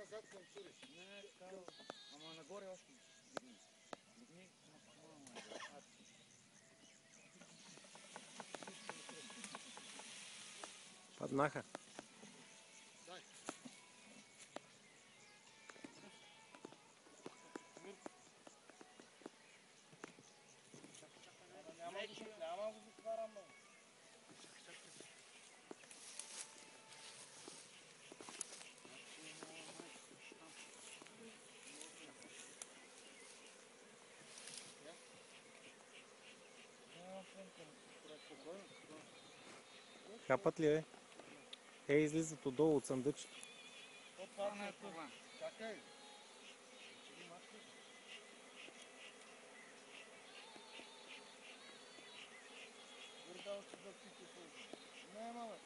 назад към Цурих. Не, така, ама нагоре още дигни. Дигни максимално нагоре. Паднаха. Дай. Няма го затварям, бе. Хапат ли, бе? Те излизат отдолу от съндъчето. Това не е това. Чакай. Гордал си да пите сълза. Не, мама.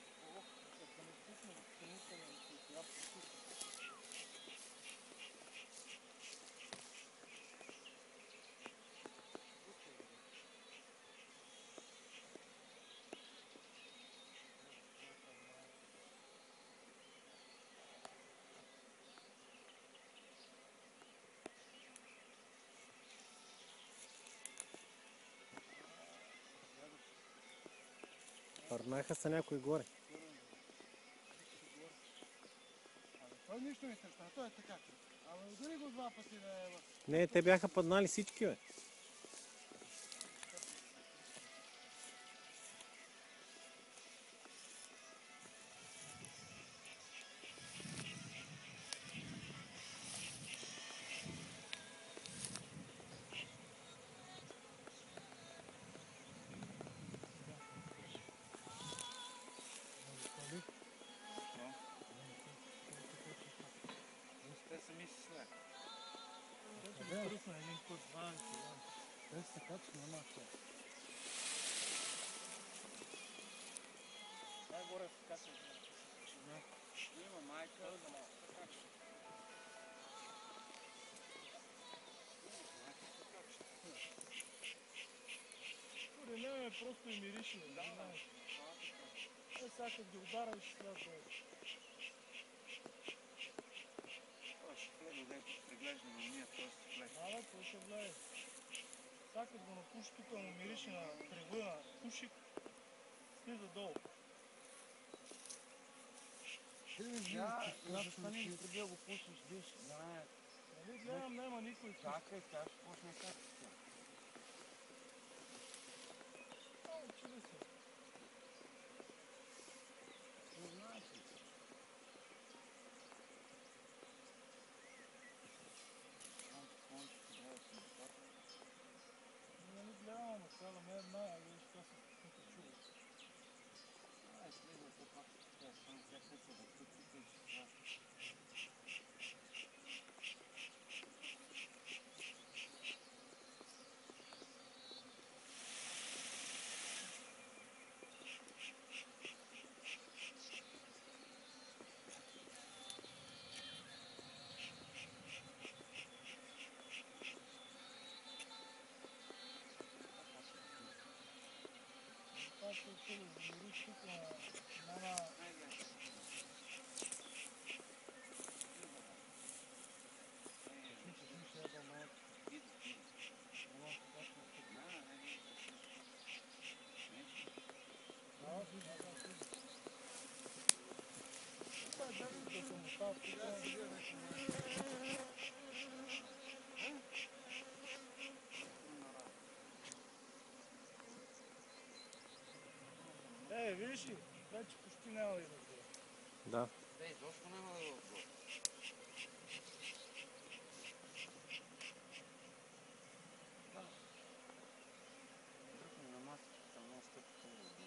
Като не пусна страните на я пусна. Върнаха се някой горе. Той нищо не тръпна, той е така. Ама удари го два пъти да е... Не, те бяха паднали всички, бе. Те сами си след. Те се тръсна един път, те се качат на маха. Най-горе се качва. Има майка. Според мен просто и мирише. Е, сега като ги удара и ще сляза. Това ще следва да преглежда на уния, той се влезе. Да, бе, той ще влезе. Сега като го напуши, тук му мирише на трева, на кушик, слиза долу. Застани, преди да го пуснеш, виж, знаят. Нали гледам, няма никой. Чакай, сега ще почне качка. Ау, чули се. Не знаеш ли? Нали гледам, ама сега да ме една, а виж това се чува. Ай, слиза се пак. Тя само всяка се да купите и ще това. Това ще е хубаво, да мириш тук на... Видиш ли? Вече почти няма да идва. Да. Те изобщо няма да го отбор. Дръпни на масата, само стъпка да го.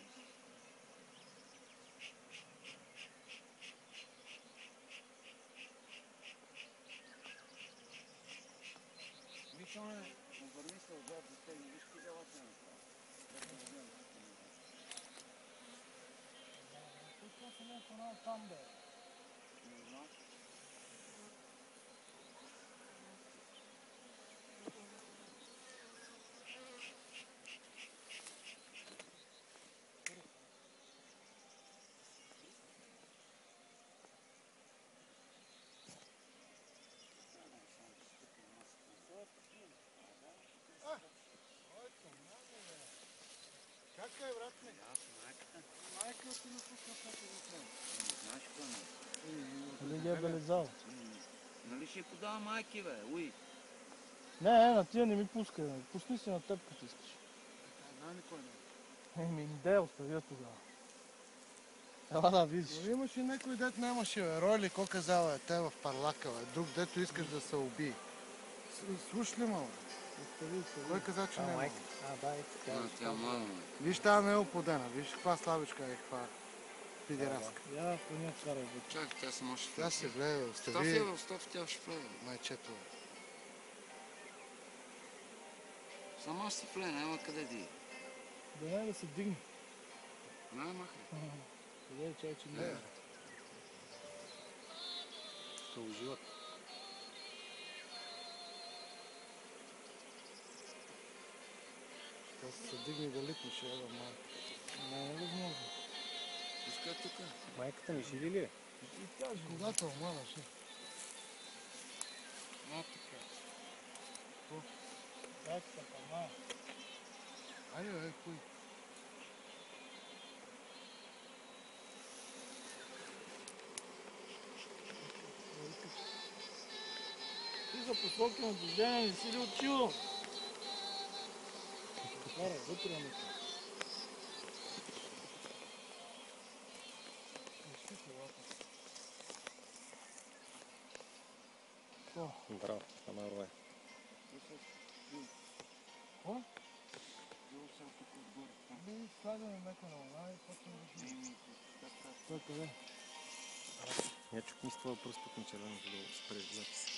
Виж, оне, обърни се отзад за тези, виж кигалата на това. Това са не канал там, бе. Не знам. Пускай, брат ми. Аз, майката. Майка ти напусна всяка от мен. Знаеш какво не? Или ги е белезал. Нали ще подава майки, бе? Уй. Не, на тия не ми пускай. Бе. Пусни си на теб, като искаш. Знам ли кой не? Еми, де остави я тогава. Ела да видиш. Но имаше някой дет нямаше, бе. Роли, ко казава, е, те в парлака, бе. Друг, дето искаш да се уби. Слуш ли ма, бе? Остави, остави. Кой каза, че А, няма? майка. Да, е така. Тя мама. Виж тази неоподена, виж каква слабичка е, каква пидераска. Я по нея карай, бе. Чакай, тя се може. Тя се влезе, Став остави я в став, тя ще влезе. майчето. Бе. Сама ще се влезе, няма къде да е. Да не да се дигне. Най-махай. Къде е чай, че не е. Ще уживат. Тя се дигне да литнеш, ева майка. Не е възможно. Пускай тук. Майката ми живи ли е? И тя же. Когато омадаш, е. А, така. Майката, пама. Айде, бе, кой? Ти за посоки на движение не си ли учил? Кара, вътре на това. Вижте колата. О, Браво, ама рое. о? Бил сега тук отгоре. Би слагаме мека на луна и почваме да живи. Той къде? Я чук ми с твоя пръст тук на червеното да спре запис.